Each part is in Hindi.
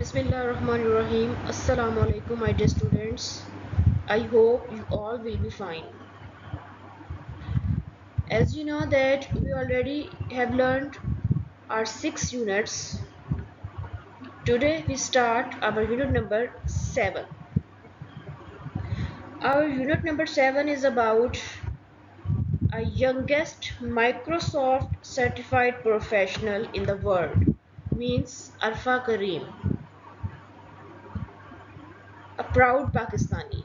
Bismillahirrahmanirrahim. Assalamu alaikum, my dear students. I hope you all will be fine. As you know that we already have learned our 6 units. Today we start our unit number 7. Our unit number 7 is about a youngest Microsoft certified professional in the world, means Arfa Kareem, a proud Pakistani.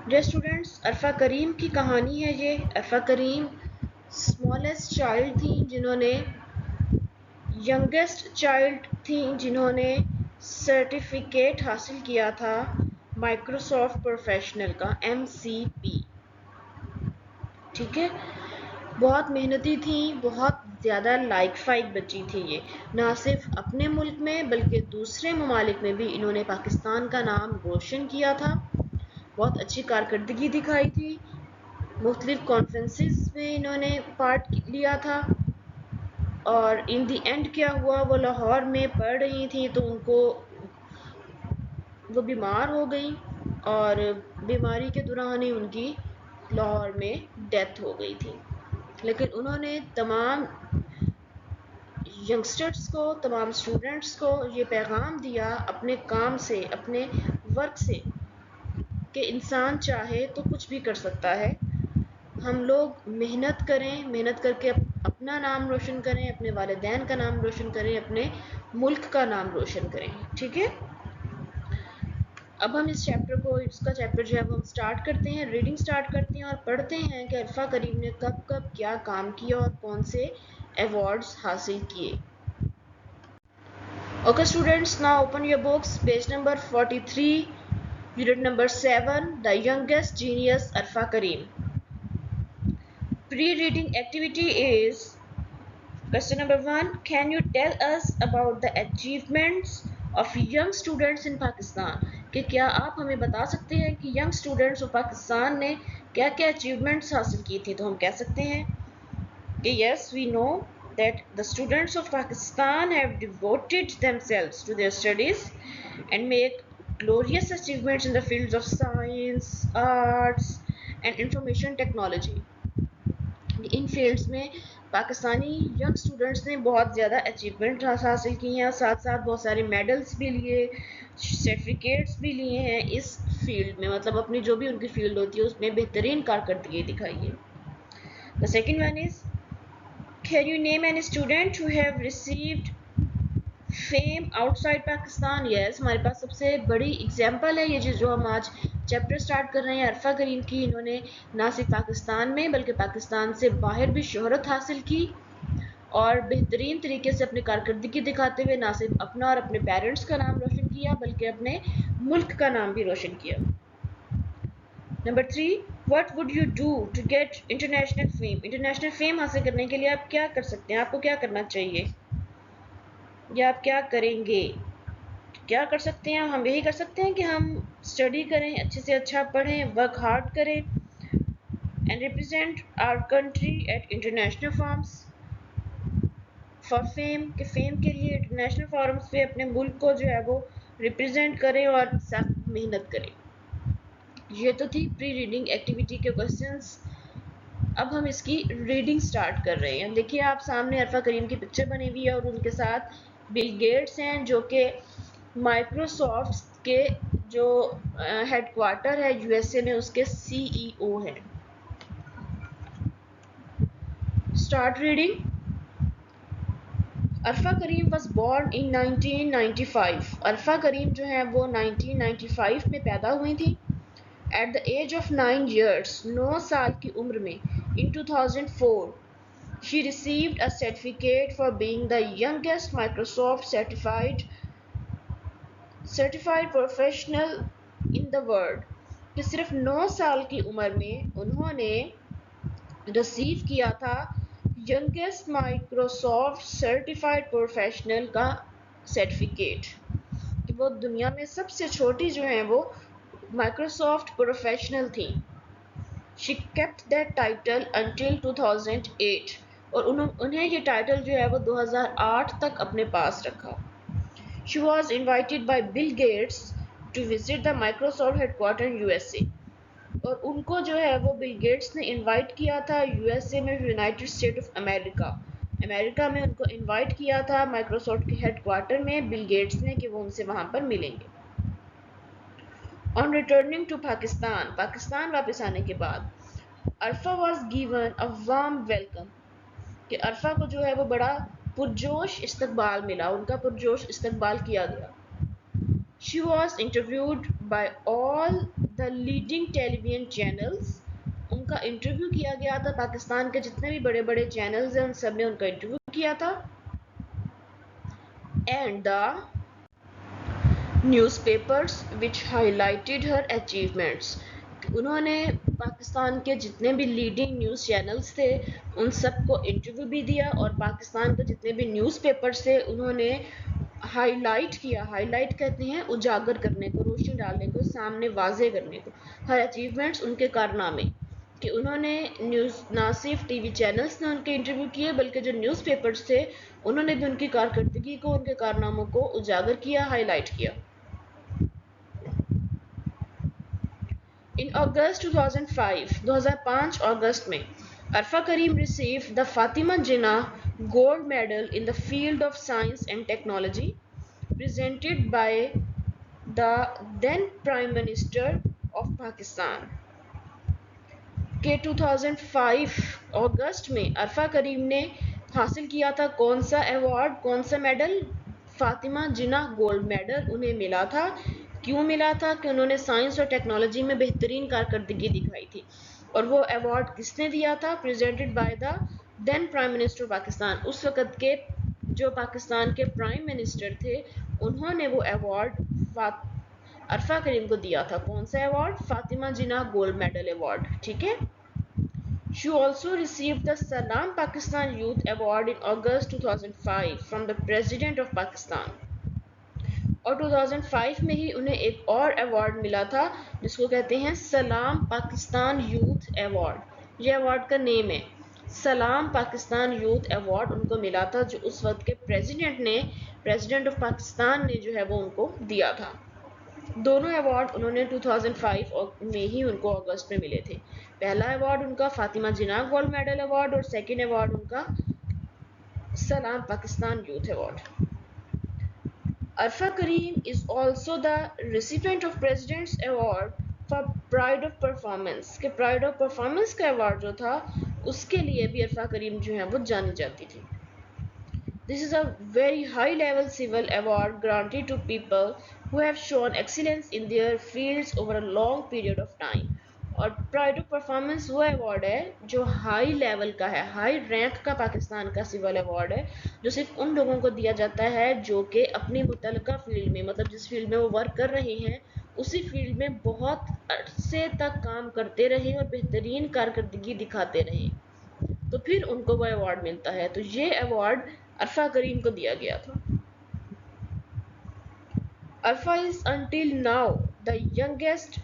Dear students, Arfa Kareem की कहानी है ये। अरफा करीम स्मॉलेस्ट चाइल्ड थी जिन्होंने यंगेस्ट चाइल्ड थी जिन्होंने सर्टिफिकेट हासिल किया था माइक्रोसॉफ्ट प्रोफेशनल का MCP। ठीक है, बहुत मेहनती थी, बहुत ज़्यादा लाइक फाइक बच्ची थी ये। ना सिर्फ अपने मुल्क में बल्कि दूसरे ममालिक में भी इन्होंने पाकिस्तान का नाम रोशन किया था। बहुत अच्छी कारकर्दगी दिखाई थी। मुख्तलिफ कॉन्फ्रेंसेस में इन्होंने पार्ट लिया था और इन दी एंड क्या हुआ, वो लाहौर में पढ़ रही थी तो उनको वो बीमार हो गई और बीमारी के दौरान ही उनकी लाहौर में डेथ हो गई थी। लेकिन उन्होंने तमाम यंगस्टर्स को, तमाम स्टूडेंट्स को ये पैगाम दिया अपने काम से, अपने वर्क से, कि इंसान चाहे तो कुछ भी कर सकता है। हम लोग मेहनत करें, मेहनत करके अपना नाम रोशन करें, अपने वालिदैन का नाम रोशन करें, अपने मुल्क का नाम रोशन करें। ठीक है, अब हम इस चैप्टर को, इसका चैप्टर जो है वो हम स्टार्ट करते हैं, रीडिंग स्टार्ट करते हैं और पढ़ते हैं कि अरफा करीम ने कब कब क्या काम किया और कौन से अवार्ड्स हासिल किए। Okay students, now open your books, page number 43, unit number 7, the youngest genius Arfa Kareem. Pre-reading activity is question number 1. Can you tell us about the achievements of young students in Pakistan? कि क्या आप हमें बता सकते हैं कि young students of पाकिस्तान ने क्या क्या achievements हासिल की थी? तो हम कह सकते हैं कि yes, we know that the students of Pakistan have devoted themselves to their studies and make glorious achievements in the fields of science, arts and information technology. In fields में पाकिस्तानी यंग स्टूडेंट्स ने बहुत ज़्यादा अचीवमेंट हासिल की हैं और साथ साथ बहुत सारे मेडल्स भी लिए, सर्टिफिकेट्स भी लिए हैं इस फील्ड में। मतलब अपनी जो भी उनकी फील्ड होती है उसमें बेहतरीन कारकर्दगी दिखाई है। The second one is, can you name any student who have received fame outside Pakistan? Yes, हमारे पास सबसे बड़ी एग्जांपल है ये जो हम आज चैप्टर स्टार्ट कर रहे हैं अरफा करीम की। इन्होंने ना सिर्फ पाकिस्तान में बल्कि पाकिस्तान से बाहर भी शोहरत हासिल की और बेहतरीन तरीके से अपनी कारकर्दगी दिखाते हुए ना सिर्फ अपना और अपने पेरेंट्स का नाम रोशन किया बल्कि अपने मुल्क का नाम भी रोशन किया। Number 3, what would you do to get international fame? International fame हासिल करने के लिए आप क्या कर सकते हैं, आपको क्या करना चाहिए या आप क्या करेंगे? क्या कर सकते हैं हम? यही कर सकते हैं कि हम स्टडी करें, अच्छे से अच्छा पढ़ें, वर्क हार्ड करें and represent our country at international forms for fame, कि फेम के लिए इंटरनेशनल फॉर्म्स पे अपने मुल्क को जो है वो रिप्रेजेंट करें और सख्त मेहनत करें। ये तो थी प्री रीडिंग एक्टिविटी के क्वेश्चंस। अब हम इसकी रीडिंग स्टार्ट कर रहे हैं। देखिए आप सामने अरफा करीम की पिक्चर बनी हुई है और उनके साथ बिल गेट्स हैं जो कि माइक्रोसॉफ्ट के जो हेडक्वार्टर है USA में उसके CEO हैं। Start reading. Arfa Karim was born in 1995। Arfa Karim जो है वो 1995 में पैदा हुई थी। At the age of 9 years, 9 साल की उम्र में, in 2004 she received a certificate for being the youngest Microsoft certified professional in the world। कि सिर्फ 9 साल की उम्र में उन्होंने रिसीव किया था यंगेस्ट माइक्रोसॉफ्ट सर्टिफाइड प्रोफेशनल का सर्टिफिकेट, कि वो दुनिया में सबसे छोटी जो है वो माइक्रोसॉफ्ट प्रोफेशनल थी। She kept that title until 2008 और उन्हें ये टाइटल जो है वो 2008 तक अपने पास रखा। She was invited by Bill Gates to visit the Microsoft headquarter in USA. और उनको जो है वो बिल गेट्स ने इनवाइट किया था यूएसए में, United state of America, America में उनको इनवाइट किया था माइक्रोसॉफ्ट के हेडक्वार्टर में बिल गेट्स ने कि वो उनसे वहां पर मिलेंगे। On returning to Pakistan, Pakistan वापस आने के बाद Arfa was given a warm welcome, कि अरफा को जो है वो बड़ा पुरजोश इस्तकबाल मिला, उनका पुरजोश इस्तकबाल किया गया। She was interviewed bye all the leading television channels, उनका इंटरव्यू किया गया था, पाकिस्तान के जितने भी बड़े बड़े चैनल्स हैं उन सब ने उनका इंटरव्यू किया था। And the newspapers which highlighted her achievements, उन्होंने पाकिस्तान के जितने भी लीडिंग न्यूज़ चैनल्स थे उन सबको इंटरव्यू भी दिया, और पाकिस्तान के जितने भी न्यूज़पेपर्स थे उन्होंने हाईलाइट किया, हाईलाइट कहते हैं उजागर करने को, रोशनी डालने को, सामने वाजे करने को, हर अचीवमेंट्स, उनके कारनामे, कि उन्होंने न्यूज़ ना सिर्फ टीवी चैनल्स ने उनके इंटरव्यू किए बल्कि जो न्यूज़पेपर्स थे उन्होंने भी उनकी कारकर्दगी को, उनके कारनामों को उजागर किया, हाईलाइट किया। इन अगस्त 2005, 2005 अगस्त में Arfa Kareem received the Fatima Jinnah gold medal in the field of science and technology presented by the then Prime Minister of Pakistan। के 2005 अगस्त में अरफा करीम ने हासिल किया था कौन सा अवार्ड, कौन सा medal, Fatima Jinnah gold medal उन्हें मिला था। क्यों मिला था? कि उन्होंने साइंस और टेक्नोलॉजी में बेहतरीन कारकर्दगी दिखाई थी। और वो अवार्ड किसने दिया था? Presented by the then prime minister Pakistan, उस वक़्त के जो पाकिस्तान के प्राइम मिनिस्टर थे उन्होंने वो अवार्ड अरफा करीम को दिया था। कौन सा award? Fatima Jinnah gold medal award, ठीक है। She also received the Salam Pakistan Youth Award in August 2005 from the President of Pakistan। और 2005 में ही उन्हें एक और अवार्ड मिला था जिसको कहते हैं सलाम पाकिस्तान यूथ अवार्ड। ये अवार्ड का नेम है सलाम पाकिस्तान यूथ अवार्ड, उनको मिला था जो उस वक्त के प्रेसिडेंट ऑफ पाकिस्तान ने जो है वो उनको दिया था। दोनों अवार्ड उन्होंने 2005 में ही उनको अगस्त में मिले थे। पहला अवार्ड उनका Fatima Jinnah gold medal award और सेकंड अवार्ड उनका Salam Pakistan youth award. Arfa Karim is also the recipient of president's award for pride of performance, के प्राइड ऑफ परफॉर्मेंस का अवार्ड जो था उसके लिए भी अरफा करीम जो है वो जानी जाती थी। This is a very high level civil award granted to people who have shown excellence in their fields over a long period of time। और प्राइड ऑफ परफॉर्मेंस वो अवार्ड है जो हाई लेवल का है, हाई रैंक का पाकिस्तान का सिविल अवार्ड है, जो सिर्फ उन लोगों को दिया जाता है जो कि अपनी मुतलका फील्ड में, मतलब जिस फील्ड में वो वर्क कर रहे हैं उसी फील्ड में बहुत अरसे तक काम करते रहे और बेहतरीन कारकर्दगी दिखाते रहे, तो फिर उनको वो अवार्ड मिलता है। तो ये अवार्ड अरफा करीम को दिया गया था। Arfa is until now the youngest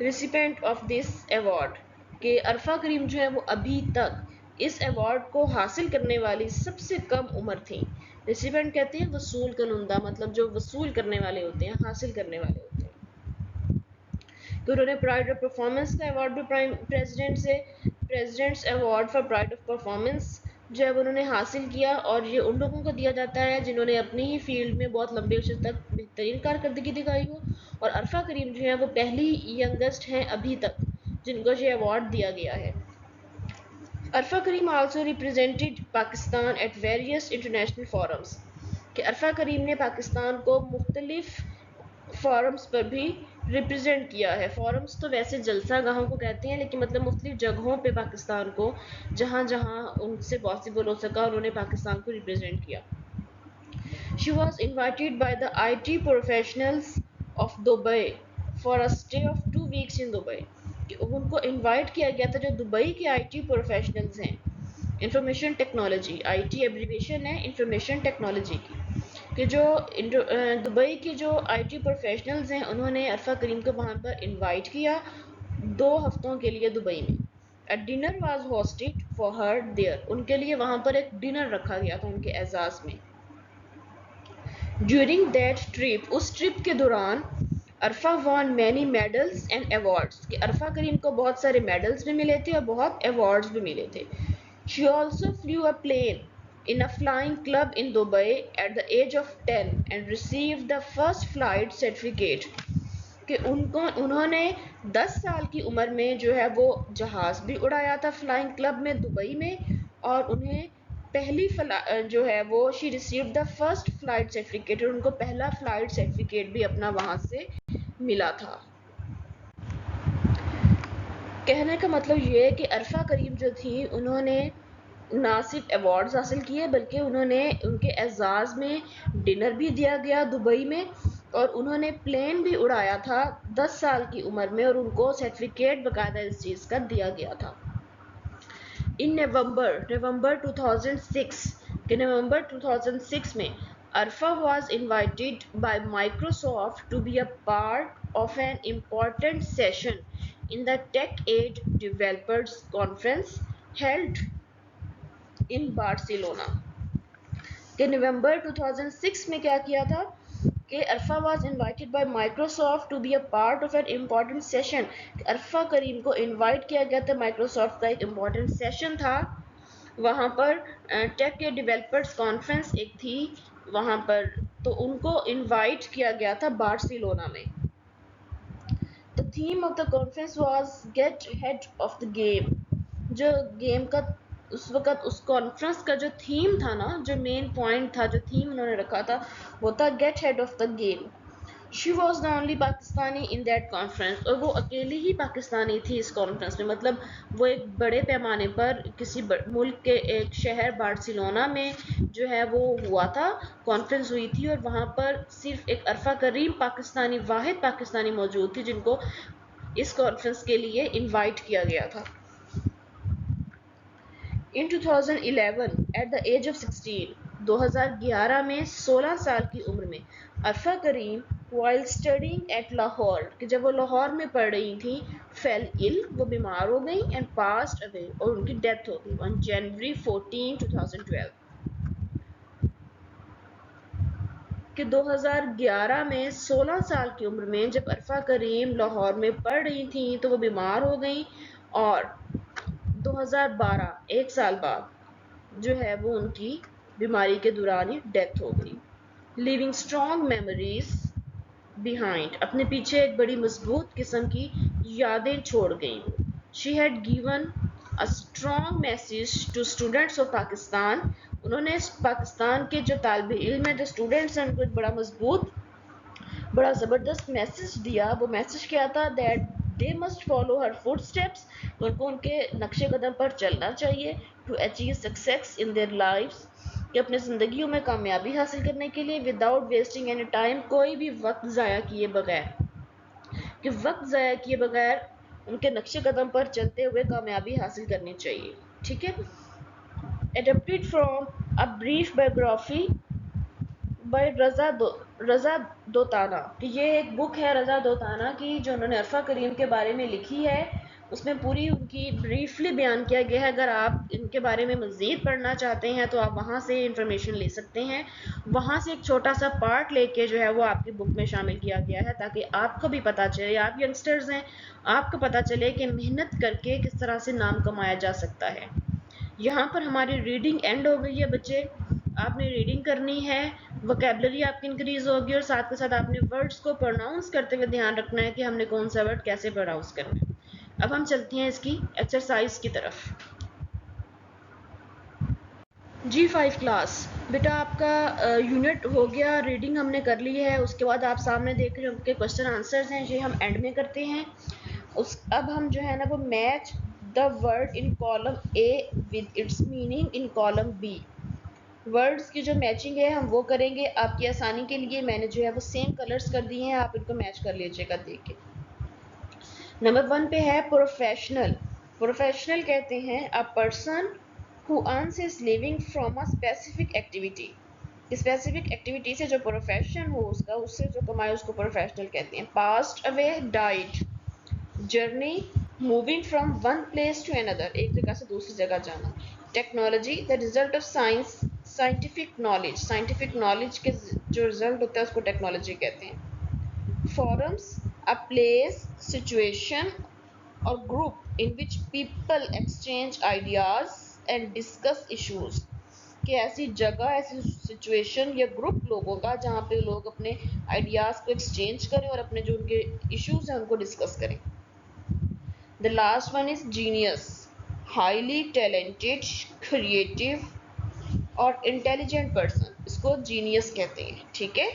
recipient of this award, कि अरफा करीम जो है वो अभी तक इस अवार्ड को हासिल करने वाली सबसे कम उम्र थी। रिसिपेंट कहते हैं वसूल कनुंदा, मतलब जो वसूल करने वाले होते हैं, हासिल करने वाले होते हैं। तो उन्होंने प्राइड ऑफ परफॉर्मेंस का अवार्ड भी प्राइम प्रेसिडेंट से, president's award for pride of performance जो है उन्होंने हासिल किया, और ये उन लोगों को दिया जाता है जिन्होंने अपनी ही फील्ड में बहुत लंबे अर्से तक बेहतरीन कारकर्दगी दिखाई हो। और अरफा करीम जो है वो पहली यंगेस्ट हैं अभी तक जिनको ये अवार्ड दिया गया है। Arfa Kareem also represented Pakistan at various international forums, कि अरफा करीम ने पाकिस्तान को मुख्तलिफ फोरम्स पर भी रिप्रेजेंट किया है। फोरम्स तो वैसे जलसा गाहों को कहते हैं, लेकिन मतलब मुख्तलिफ जगहों पे पाकिस्तान को जहाँ जहाँ उनसे पॉसिबल हो सका उन्होंने पाकिस्तान को रिप्रेजेंट किया। She was invited by the IT professionals of Dubai for a stay of 2 weeks in Dubai, उनको इन्वाइट किया गया था जो दुबई के IT प्रोफेशनल्स हैं, इंफॉर्मेशन टेक्नोलॉजी, IT एब्रीविएशन है इंफॉर्मेशन टेक्नोलॉजी की, कि जो दुबई के जो IT प्रोफेशनल्स हैं उन्होंने अरफा करीम को वहाँ पर इनवाइट किया 2 हफ्तों के लिए दुबई में। A dinner was hosted for her there, उनके लिए वहाँ पर एक डिनर रखा गया था उनके एजाज़ में। ड्यूरिंग दैट ट्रिप, उस ट्रिप के दौरान Arfa won many medals and awards, कि अरफा करीम को बहुत सारे मेडल्स भी मिले थे और बहुत अवार्ड्स भी मिले थे। She also flew a plane in a flying club in Dubai at the age of 10 and received the first flight certificate, कि उन्होंने 10 साल की उम्र में जो है वो जहाज़ भी उड़ाया था फ्लाइंग क्लब में दुबई में, और उन्हें पहली जो है वो she received the first flight certificate, उनको पहला फ्लाइट सर्टिफिकेट भी अपना वहाँ से मिला था। कहने का मतलब ये है कि अरफा करीम जो थी उन्होंने ना सिर्फ अवार्ड्स हासिल किए बल्कि उन्होंने उनके एजाज़ में डिनर भी दिया गया दुबई में, और उन्होंने प्लेन भी उड़ाया था 10 साल की उम्र में, और उनको सर्टिफिकेट बाकायदा इस चीज़ का दिया गया था। इन नवंबर 2006 के नवंबर 2006 में अरफा was invited by Microsoft to be a part of an important session in the TechAid Developers Conference held in Barcelona। कि नवंबर 2006 में क्या किया था कि Arfa was invited by Microsoft to be a part of an important session. Arfa Kareem को इनवाइट किया गया था, माइक्रोसॉफ्ट का एक इम्पॉर्टेंट सेशन था वहाँ पर, टेक के डेवलपर्स कॉन्फ्रेंस एक थी वहाँ पर, तो उनको इनवाइट किया गया था बार्सिलोना में। The theme of the conference was get head of the game. जो गेम का उस वक़्त उस कॉन्फ्रेंस का जो थीम था ना, जो मेन पॉइंट था, जो थीम उन्होंने रखा था वो था get head of the game. She was the only Pakistani in that conference, और वो अकेली ही पाकिस्तानी थी इस कॉन्फ्रेंस में। मतलब वो एक बड़े पैमाने पर किसी मुल्क के एक शहर बार्सिलोना में जो है वो हुआ था, कॉन्फ्रेंस हुई थी, और वहाँ पर सिर्फ एक अरफा करीम पाकिस्तानी, वाहिद पाकिस्तानी मौजूद थी जिनको इस कॉन्फ्रेंस के लिए इनवाइट किया गया था। इन 2011 एट द एज ऑफ 16, 2011 में 16 साल की उम्र में अरफा करीम वाइल स्टडिंग एट लाहौर, कि जब वो लाहौर में पढ़ रही थी, फेल इल, वो बीमार हो गई एंड पास्ट अवे, और उनकी डेथ हो गई ऑन जनवरी 14, 2012। कि 2011 में 16 साल की उम्र में जब अरफा करीम लाहौर में पढ़ रही थी तो वो बीमार हो गई, और 2012 एक साल बाद जो है वो उनकी बीमारी के दौरान ही डेथ हो गई। लिविंग स्ट्रॉन्ग मेमोरीज बिहाइंड, अपने पीछे एक बड़ी मजबूत किस्म की यादें छोड़ गई वो। She had given a strong message to students of Pakistan, उन्होंने पाकिस्तान के जो तालिब इल्म है, जो स्टूडेंट्स हैं, उनको एक बड़ा मजबूत, बड़ा ज़बरदस्त मैसेज दिया। वो मैसेज क्या था? That they must follow her footsteps, उनको उनके नक्शे कदम पर चलना चाहिए, to achieve success in their lives, कि अपनी ज़िंदगियों में कामयाबी हासिल करने के लिए, विदाउट वेस्टिंग एनी टाइम, कोई भी वक्त ज़ाया किए बगैर, कि वक्त ज़ाया किए बगैर उनके नक्शे कदम पर चलते हुए कामयाबी हासिल करनी चाहिए। ठीक है। Adapted from a brief biography by Raza Dotana, कि ये एक बुक है रज़ा दोताना की जो उन्होंने अरफा करीम के बारे में लिखी है। उसमें पूरी उनकी ब्रीफली बयान किया गया है। अगर आप इनके बारे में मज़ीद पढ़ना चाहते हैं तो आप वहाँ से इंफॉर्मेशन ले सकते हैं। वहाँ से एक छोटा सा पार्ट लेके जो है वो आपकी बुक में शामिल किया गया है, ताकि आपको भी पता चले, आप यंगस्टर्स हैं, आपको पता चले कि मेहनत करके किस तरह से नाम कमाया जा सकता है। यहाँ पर हमारी रीडिंग एंड हो गई है बच्चे। आपने रीडिंग करनी है, वोकेबलरी आपकी इंक्रीज होगी, और साथ के साथ आपने वर्ड्स को प्रोनाउंस करते हुए ध्यान रखना है कि हमने कौन सा वर्ड कैसे प्रोनाउंस करना है। अब हम चलते हैं इसकी एक्सरसाइज की तरफ। G5 क्लास, बेटा आपका यूनिट हो गया, रीडिंग हमने कर ली है। उसके बाद आप सामने देख रहे हो उनके क्वेश्चन आंसर्स हैं, ये हम एंड में करते हैं। अब हम जो है ना वो match the word in column A with its meaning in column B. Words की जो मैचिंग है हम वो करेंगे। आपकी आसानी के लिए मैंने जो है वो सेम कलर्स कर दिए हैं, आप इनको मैच कर लीजिएगा देख के। नंबर 1 पे है प्रोफेशनल। प्रोफेशनल कहते हैं a person who earns his living from a specific activity. Specific activity से जो प्रोफेशन हो उसका, उससे जो कमाए उसको प्रोफेशनल कहते हैं। Passed away, died. Journey, moving from one place to another, एक जगह से दूसरी जगह जाना। Technology the result of science, scientific knowledge के जो रिजल्ट होता है उसको टेक्नोलॉजी कहते हैं। फॉरम्स अ प्लेस, सिचुएशन और group in which people exchange ideas and discuss issues, कि ऐसी जगह, ऐसी सिचुएशन या ग्रुप लोगों का जहाँ पे लोग अपने आइडियाज को एक्सचेंज करें और अपने जो उनके इश्यूज हैं उनको डिस्कस करें। The last one is genius, highly talented, creative और इंटेलिजेंट पर्सन, इसको जीनियस कहते हैं। ठीक है,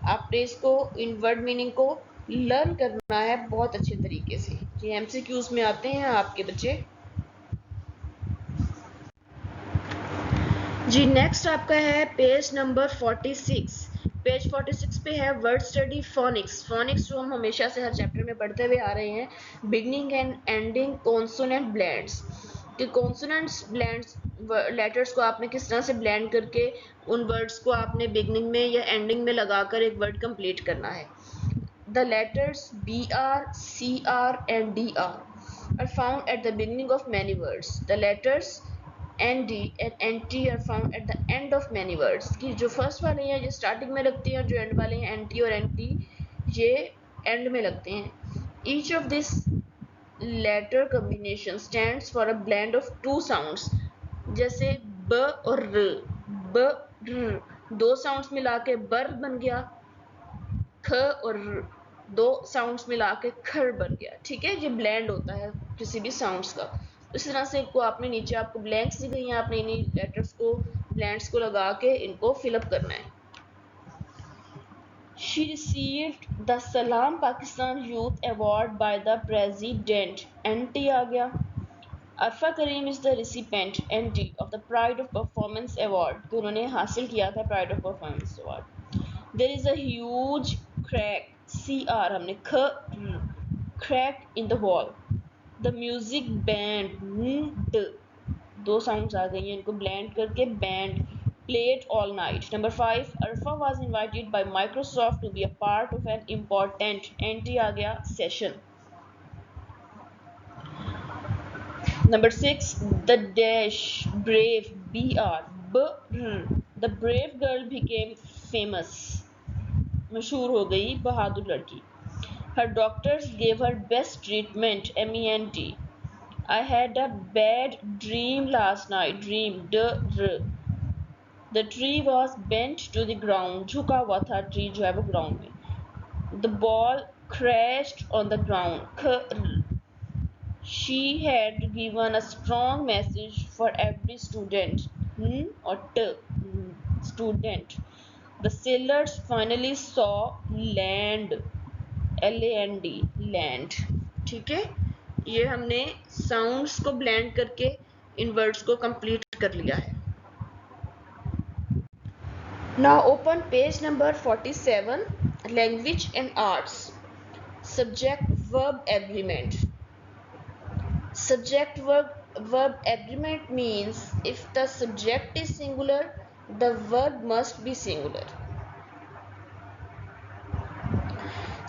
आपने इसको इन वर्ड मीनिंग को लर्न करना है बहुत अच्छे तरीके से। ये एमसीक्यूज में आते हैं आपके बच्चे। जी नेक्स्ट आपका है पेज नंबर 46। पेज 46 पे है वर्ड स्टडी फोनिक्स। फोनिक्स जो हम हमेशा से हर चैप्टर में पढ़ते हुए आ रहे हैं, beginning and ending consonant blends, कि कॉन्सोनेंट्स ब्लेंड्स लेटर्स को आपने किस तरह से ब्लेंड करके उन वर्ड्स को आपने बिगनिंग में या एंडिंग में लगाकर एक वर्ड कंप्लीट करना है। The letters BR, CR and DR are found at the beginning of many words. The letters ND and NT are found at the end of many words, कि जो फर्स्ट वाले हैं ये स्टार्टिंग में लगते हैं, जो एंड वाले हैं NT और NT ये एंड में लगते हैं। Each of this letter combination stands for a blend of two sounds, जैसे ब और र, ब र दो साउंड्स मिला के बर बन गया, ख और र दो साउंड्स मिला के खर बन गया। ठीक है, ये ब्लेंड होता है किसी भी साउंड्स का। इस तरह से इनको आपने नीचे आपको ब्लैंक्स दी गई हैं, आपने इन्हीं लेटर्स को ब्लैंक्स को लगा के इनको फिलअप करना है। She received the Salam Pakistan youth award by the president, NT आ गया। अरफा करीम is the recipient, NT of the pride of performance award, तो उन्होंने हासिल किया था pride of performance award. There is a huge crack, CR हमने ख crack in the wall. The music band, दो साउंड्स आ गई हैं, इनको ब्लेंड करके band played all night. Number 5, Arfa was invited by Microsoft to be a part of an important NT आ गया session. Number 6, the dash brave BR the brave girl became famous, मशहूर हो गई बहादुर लड़की। Her doctors gave her best treatment, MENT. I had a bad dream last night, dream the tree was bent to the ground, झुका हुआ था ट्री जो है वो ग्राउंड में। The ball crashed on the ground, she had given a strong message for every student, or student. The sailors finally saw land, LAND, land. ठीक है, ये हमने साउंड्स को ब्लेंड करके इन वर्ड्स को कंप्लीट कर लिया है। Now open page number 47, language and arts. Subject verb agreement. Subject verb agreement means if the subject is singular, the verb must be singular.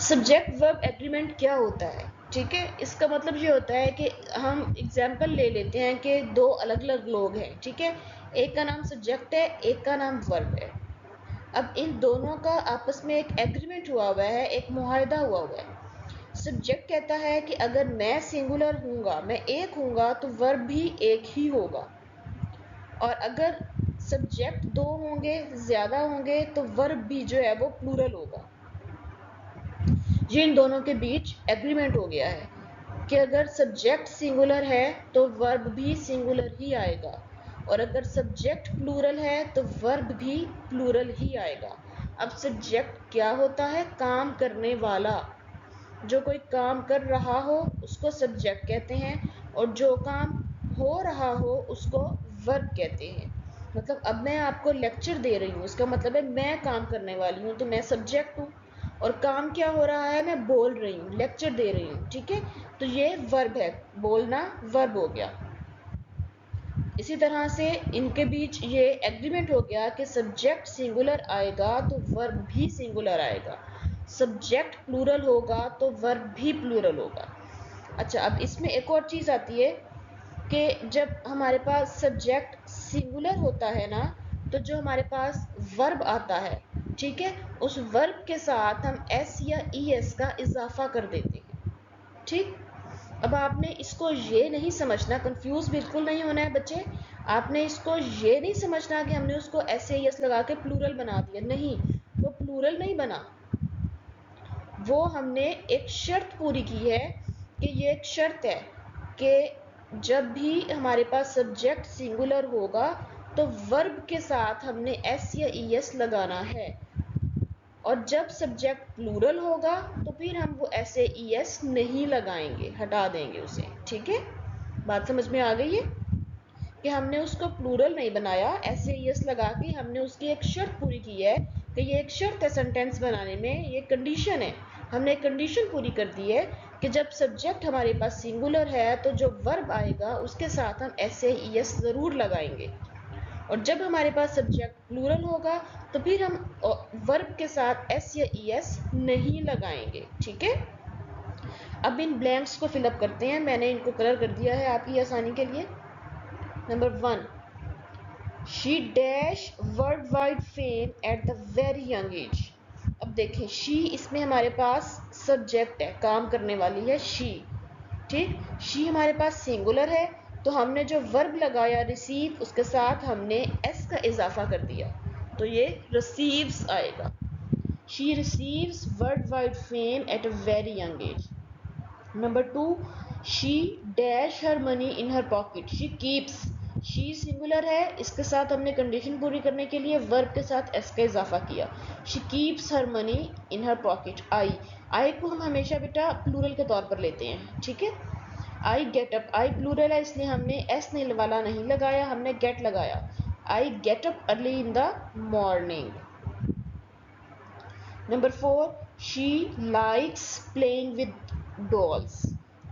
Subject verb agreement क्या होता है? ठीक है, इसका मतलब ये होता है कि हम एग्जाम्पल ले लेते हैं कि दो अलग अलग लोग हैं। ठीक है, एक का नाम सब्जेक्ट है, एक का नाम वर्ब है। अब इन दोनों का आपस में एक एग्रीमेंट हुआ हुआ है, एक मुआहदा हुआ हुआ है। सब्जेक्ट कहता है कि अगर मैं सिंगुलर हूँगा, मैं एक हूँगा, तो वर्ब भी एक ही होगा, और अगर सब्जेक्ट दो होंगे, ज़्यादा होंगे, तो वर्ब भी जो है वो प्लूरल होगा। ये इन दोनों के बीच एग्रीमेंट हो गया है कि अगर सब्जेक्ट सिंगुलर है तो वर्ब भी सिंगुलर ही आएगा, और अगर सब्जेक्ट प्लूरल है तो वर्ब भी प्लूरल ही आएगा। अब सब्जेक्ट क्या होता है? काम करने वाला, जो कोई काम कर रहा हो उसको सब्जेक्ट कहते हैं, और जो काम हो रहा हो उसको वर्ब कहते हैं। मतलब अब मैं आपको लेक्चर दे रही हूँ, इसका मतलब है मैं काम करने वाली हूँ, तो मैं सब्जेक्ट हूँ, और काम क्या हो रहा है? मैं बोल रही हूँ, लेक्चर दे रही हूँ। ठीक है, तो ये वर्ब है, बोलना वर्ब हो गया। इसी तरह से इनके बीच ये एग्रीमेंट हो गया कि सब्जेक्ट सिंगुलर आएगा तो वर्ब भी सिंगुलर आएगा, सब्जेक्ट प्लूरल होगा तो वर्ब भी प्लूरल होगा। अच्छा, अब इसमें एक और चीज़ आती है कि जब हमारे पास सब्जेक्ट सिंगुलर होता है ना, तो जो हमारे पास वर्ब आता है, ठीक है, उस वर्ब के साथ हम एस या ई एस का इजाफा कर देते हैं। ठीक। अब आपने इसको ये नहीं समझना, कंफ्यूज बिल्कुल नहीं होना है बच्चे। आपने इसको ये नहीं समझना कि हमने उसको एस या ई एस लगा के प्लूरल बना दिया, नहीं, वो प्लूरल नहीं बना। वो हमने एक शर्त पूरी की है कि ये एक शर्त है कि जब भी हमारे पास सब्जेक्ट सिंगुलर होगा तो वर्ब के साथ हमने एस या ई एस लगाना है, और जब सब्जेक्ट प्लूरल होगा तो फिर हम वो एस या ई एस नहीं लगाएंगे, हटा देंगे उसे। ठीक है, बात समझ में आ गई है कि हमने उसको प्लूरल नहीं बनाया, एस या ई एस लगा के हमने उसकी एक शर्त पूरी की है कि ये एक शर्त है सेंटेंस बनाने में, ये कंडीशन है। हमने एक कंडीशन पूरी कर दी है कि जब सब्जेक्ट हमारे पास सिंगुलर है तो जो वर्ब आएगा उसके साथ हम एस या ई एस ज़रूर लगाएंगे, और जब हमारे पास सब्जेक्ट प्लूरल होगा तो फिर हम वर्ब के साथ एस या ई एस नहीं लगाएंगे। ठीक है, अब इन ब्लैंक्स को फिलअप करते हैं, मैंने इनको कलर कर दिया है आपकी आसानी के लिए। Number 1, she dash world wide fame at the very young age. अब देखें, शी इसमें हमारे पास सब्जेक्ट है, काम करने वाली है शी। ठीक, शी हमारे पास सिंगुलर है, तो हमने जो वर्ब लगाया रिसीव, उसके साथ हमने एस का इजाफा कर दिया, तो ये रिसीव्स आएगा। She receives world wide fame at a very young age. Number 2, she dash her money in her pocket. She keeps, she singular है, इसके साथ हमने कंडीशन पूरी करने के लिए वर्ब के साथ एस का इजाफा किया। She keeps her money in her pocket. I को हम हमेशा बेटा प्लूरल के तौर पर लेते हैं। ठीक है, I get up, I plural है इसलिए हमने एस नहीं वाला नहीं लगाया, हमने गेट लगाया। I get up early in the morning. Number 4, she likes playing with dolls.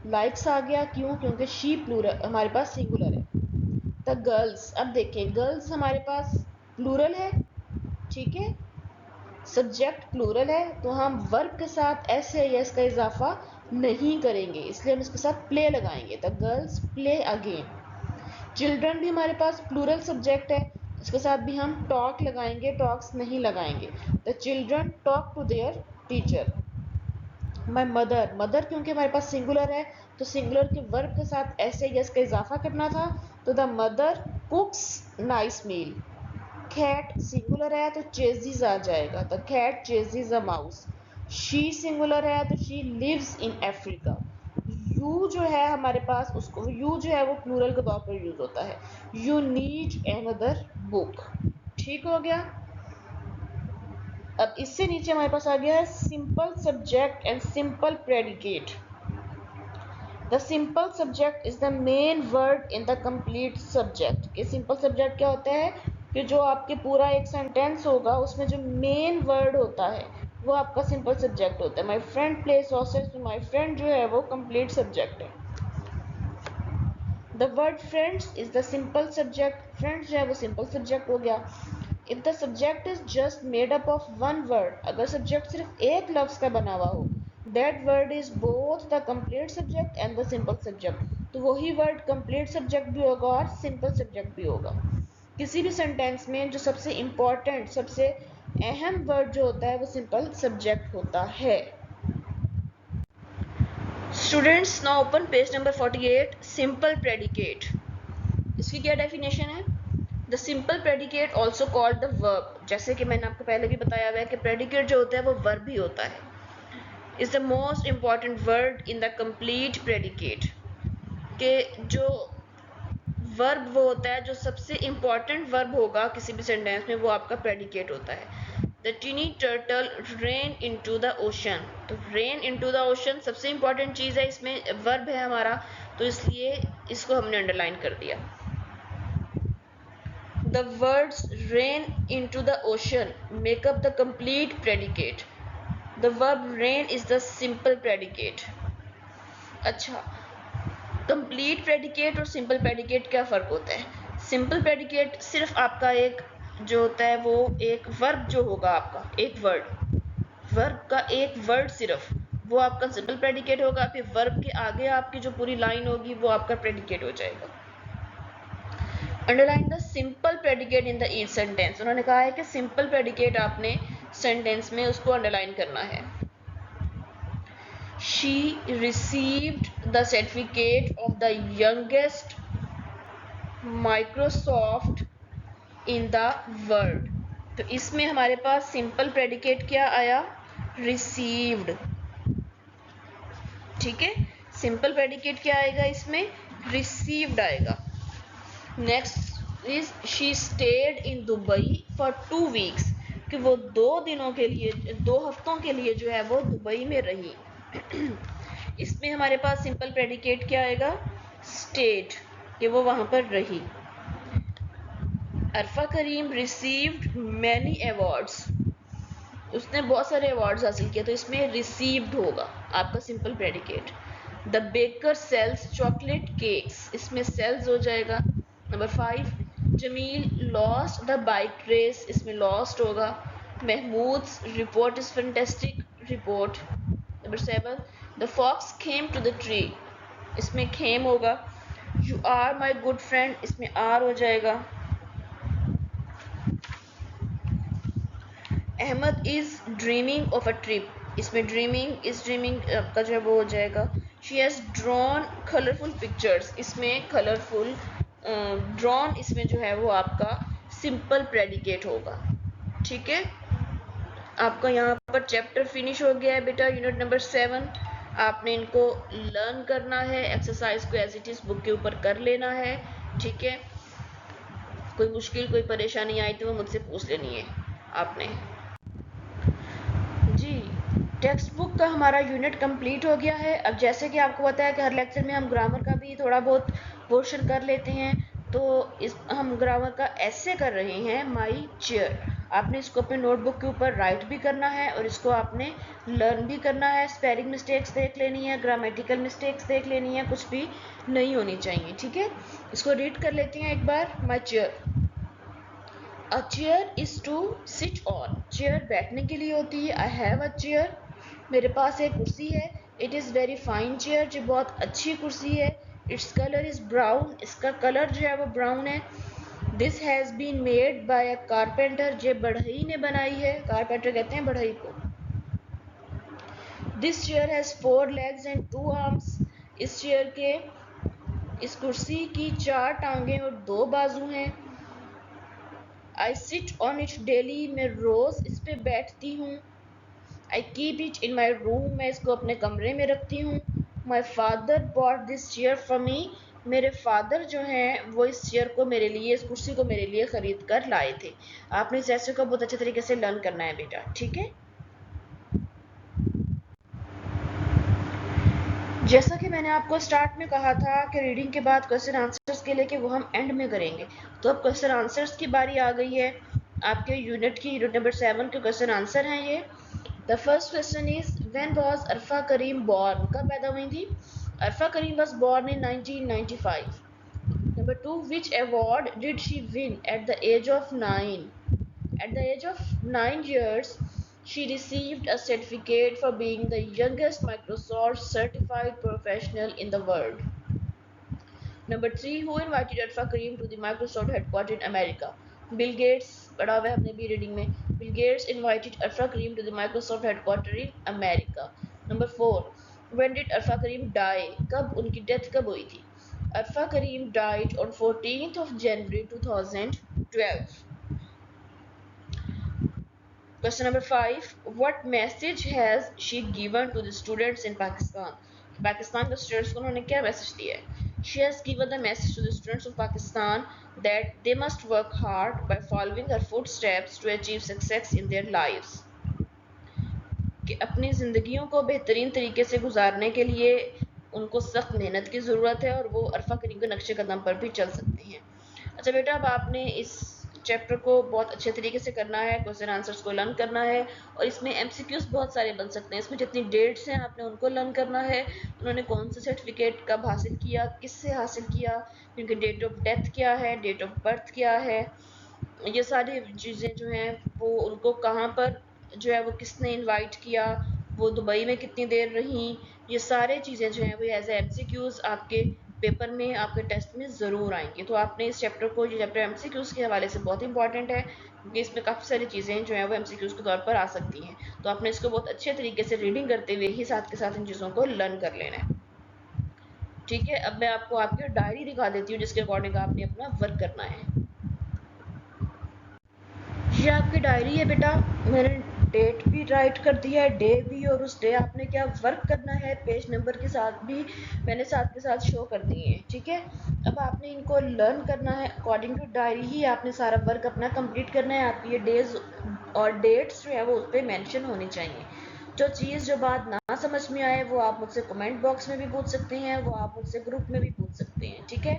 Likes आ गया, क्यों? क्योंकि शी प्लूरल हमारे पास सिंगुलर है। द गर्ल्स, अब देखें गर्ल्स हमारे पास प्लूरल है, ठीक है, सब्जेक्ट प्लूरल है, तो हम वर्ब के साथ एस या एस का इजाफा नहीं करेंगे, इसलिए हम इसके साथ प्ले लगाएंगे। The girls play again. Children भी हमारे पास प्लूरल सब्जेक्ट है, इसके साथ भी हम टॉक लगाएंगे, टॉक्स नहीं लगाएंगे। The children talk to their teacher. My mother, mother क्योंकि हमारे पास सिंगुलर है, तो सिंगुलर के वर्ब के साथ एस या एस का इजाफा करना था, तो the mother cooks nice meal. Cat singular है तो चेजिज आ जाएगा, the cat chases a mouse. She singular है तो she lives in Africa. You जो है हमारे पास, उसको यू जो है वो प्लूरल के तौर पर यूज होता है, यू नीड एनदर बुक। ठीक हो गया। अब इससे नीचे हमारे पास आ गया है simple subject and simple predicate. The simple subject is the main word in the complete subject. ये सिंपल सब्जेक्ट क्या होता है कि जो आपके पूरा एक सेंटेंस होगा उसमें जो मेन वर्ड होता है वो आपका सिंपल सब्जेक्ट होता है। माई फ्रेंड प्ले सॉसेज, तो माई फ्रेंड जो है वो कंप्लीट सब्जेक्ट है। The word friends is the simple subject, friends जो है वो सिंपल सब्जेक्ट हो गया। If the subject is just made up of one word, अगर सब्जेक्ट सिर्फ एक लफ्ज का बना हुआ हो, that word is both the complete subject and the simple subject, तो वही वर्ड कंप्लीट सब्जेक्ट भी होगा और सिंपल सब्जेक्ट भी होगा। किसी भी सेंटेंस में जो सबसे इंपॉर्टेंट, सबसे अहम वर्ड जो होता है वो सिंपल सब्जेक्ट होता है। Students now open page number 48, simple predicate. इसकी क्या डेफिनेशन है? The simple predicate also called the verb, जैसे कि मैंने आपको पहले भी बताया हुआ है कि प्रेडिकेट जो होता है वो वर्ब ही होता है, is the most important word in the complete predicate. के जो वर्ब वो होता है, जो सबसे इंपॉर्टेंट वर्ब होगा किसी भी सेंटेंस में, वो आपका प्रेडिकेट होता है। The tiny turtle ran into the ocean, तो रेन इनटू द ओशन सबसे इंपॉर्टेंट चीज़ है, इसमें वर्ब है हमारा, तो इसलिए इसको हमने अंडरलाइन कर दिया। The words rain into the ocean make up the complete predicate. The verb rain is the simple predicate. अच्छा, कंप्लीट प्रेडिकेट और सिंपल प्रेडिकेट क्या फ़र्क होता है? सिंपल प्रेडिकेट सिर्फ आपका एक जो होता है वो एक वर्ब जो होगा आपका, एक वर्ब, वर्ब का एक वर्ड सिर्फ, वो आपका सिंपल प्रेडिकेट होगा, फिर वर्ब के आगे आपकी जो पूरी लाइन होगी वो आपका प्रेडिकेट हो जाएगा। Underline the simple predicate in the each sentence. उन्होंने कहा है कि सिंपल प्रेडिकेट आपने सेंटेंस में उसको अंडरलाइन करना है। She received the certificate of the youngest Microsoft in the world. तो इसमें हमारे पास सिंपल प्रेडिकेट क्या आया? रिसीव्ड। ठीक है, सिंपल प्रेडिकेट क्या आएगा इसमें? रिसीव्ड आएगा। Next is she stayed in Dubai for 2 weeks, कि वो 2 दिनों के लिए, 2 हफ्तों के लिए जो है वो दुबई में रही। इसमें हमारे पास सिंपल प्रेडिकेट क्या आएगा? स्टेड, कि वो वहां पर रही। अरफा करीम रिसीव्ड मैनी अवार्ड्स, उसने बहुत सारे अवार्ड्स हासिल किए, तो इसमें रिसीव्ड होगा आपका simple predicate. The baker sells chocolate cakes, इसमें सेल्स हो जाएगा। Number 5, Jameel lost the bike race, इसमें लॉस्ट होगा। Mahmood's report is fantastic, report. Number 7, the fox came to the tree, इसमें खेम होगा। You are my good friend, इसमें आर हो जाएगा। Ahmed is dreaming of a trip, इसमें ड्रीमिंग आपका जो है वो हो जाएगा। She has drawn colourful pictures, इसमें कलरफुल ड्रॉन इसमें जो है वो आपका सिंपल प्रेडिकेट होगा। ठीक है, आपका यहाँ पर चैप्टर फिनिश हो गया है बेटा, यूनिट नंबर 7। आपने इनको लर्न करना है, एक्सरसाइज को एज इट इज बुक के ऊपर कर लेना है। ठीक है, कोई मुश्किल कोई परेशानी आई तो वो मुझसे पूछ लेनी है आपने। जी, टेक्स्ट बुक का हमारा यूनिट कंप्लीट हो गया है। अब जैसे कि आपको पता है कि हर लेक्चर में हम ग्रामर का भी थोड़ा बहुत पोर्शन कर लेते हैं, तो इस हम ग्रामर का ऐसे कर रहे हैं माई चेयर। आपने इसको अपने नोटबुक के ऊपर राइट भी करना है और इसको आपने लर्न भी करना है। स्पेलिंग मिस्टेक्स देख लेनी है, ग्रामेटिकल मिस्टेक्स देख लेनी है, कुछ भी नहीं होनी चाहिए। ठीक है, इसको रीड कर लेते हैं एक बार। My chair, a chair is to sit on, chair बैठने के लिए होती है। आई हैव अ चेयर, मेरे पास एक कुर्सी है। It is very fine chair, जो बहुत अच्छी कुर्सी है। इट्स कलर इज ब्राउन, इसका कलर जो है वो ब्राउन है। This has been made by a carpenter, जो बढ़ई ने बनाई है, कारपेंटर कहते हैं बढ़ई को। This chair has 4 legs and 2 arms, इस चेयर के, इस कुर्सी की 4 टांगें और 2 बाजू हैं। I sit on it daily, मैं रोज इस पे बैठती हूँ। I keep it in my room, मैं इसको अपने कमरे में रखती हूँ। My father bought this chair for me, मेरे फादर जो हैं वो इस चेयर को मेरे लिए, इस कुर्सी को मेरे लिए खरीद कर लाए थे। आपने इस ऐसे को बहुत अच्छे तरीके से लर्न करना है बेटा। ठीक है, जैसा कि मैंने आपको स्टार्ट में कहा था कि रीडिंग के बाद क्वेश्चन आंसर्स के लिए कि वो हम एंड में करेंगे, तो अब क्वेश्चन आंसर्स की बारी आ गई है। आपके यूनिट की यूनिट नंबर 7 के क्वेश्चन आंसर हैं ये। The first question is when was Arfa Kareem born, कब पैदा हुई थी? Arfa Kareem was born in 1995। Number 2, which award did she win at the age of 9? At the age of 9 years, she received a certificate for being the youngest Microsoft certified professional in the world. Number 3, who invited Arfa Kareem to the Microsoft headquarters in America? Bill Gates, पढ़ा हुआ है हमने भी रीडिंग में। Bill Gates invited Arfa Kareem to the Microsoft headquarters in America. Number 4, when did Arfa Kareem die? कब उनकी डेथ कब हुई थी? Arfa Kareem died on 14th of January 2012. Question number 5, what message has she given to the students in Pakistan? Pakistan के स्टूडेंट्स को उन्होंने क्या मैसेज दिया है? She has given the message to the students of Pakistan that they must work hard by following her footsteps to achieve success in their lives. कि अपनी ज़िंदगियों को बेहतरीन तरीके से गुजारने के लिए उनको सख्त मेहनत की ज़रूरत है और वो अरफा करीम के नक्शे कदम पर भी चल सकते हैं। अच्छा बेटा, अब आपने इस चैप्टर को बहुत अच्छे तरीके से करना है, क्वेश्चन आंसर्स को लर्न करना है और इसमें एमसीक्यूज बहुत सारे बन सकते हैं। इसमें जितनी डेट्स हैं आपने उनको लर्न करना है, उन्होंने कौन सा सर्टिफिकेट कब हासिल किया, किससे हासिल किया, उनकी डेट ऑफ डेथ क्या है, डेट ऑफ बर्थ क्या है, ये सारी चीज़ें जो हैं वो उनको कहाँ पर जो है वो किसने इनवाइट किया, वो दुबई में कितनी देर रहीं, ये सारे चीज़ें जो हैं वो एज MCQs आपके पेपर में, आपके टेस्ट में ज़रूर आएंगी। तो आपने इस चैप्टर को, ये चैप्टर MCQs के हवाले से बहुत इंपॉर्टेंट है, क्योंकि इसमें काफ़ी सारी चीज़ें जो हैं वो MCQs के तौर पर आ सकती हैं। तो आपने इसको बहुत अच्छे तरीके से रीडिंग करते हुए ही साथ के साथ इन चीज़ों को लर्न कर लेना है। ठीक है, अब मैं आपको आपकी डायरी दिखा देती हूँ जिसके अकॉर्डिंग आपने अपना वर्क करना है। ये आपकी डायरी है बेटा, मैंने डेट भी राइट कर दिया है, डे भी, और उस डे आपने क्या वर्क करना है पेज नंबर के साथ भी मैंने साथ के साथ शो कर दिए हैं। ठीक है, अब आपने इनको लर्न करना है अकॉर्डिंग टू डायरी ही, आपने सारा वर्क अपना कंप्लीट करना है। आपकी ये डेज और डेट्स जो है वो उस पर मैंशन होनी चाहिए। जो चीज़, जो बात ना समझ में आए वो आप मुझसे कमेंट बॉक्स में भी पूछ सकते हैं, वो आप मुझसे ग्रुप में भी पूछ सकते हैं। ठीक है,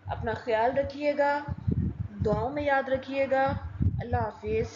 अपना ख्याल रखिएगा, दुआओं में याद रखिएगा। अल्लाह हाफिज़।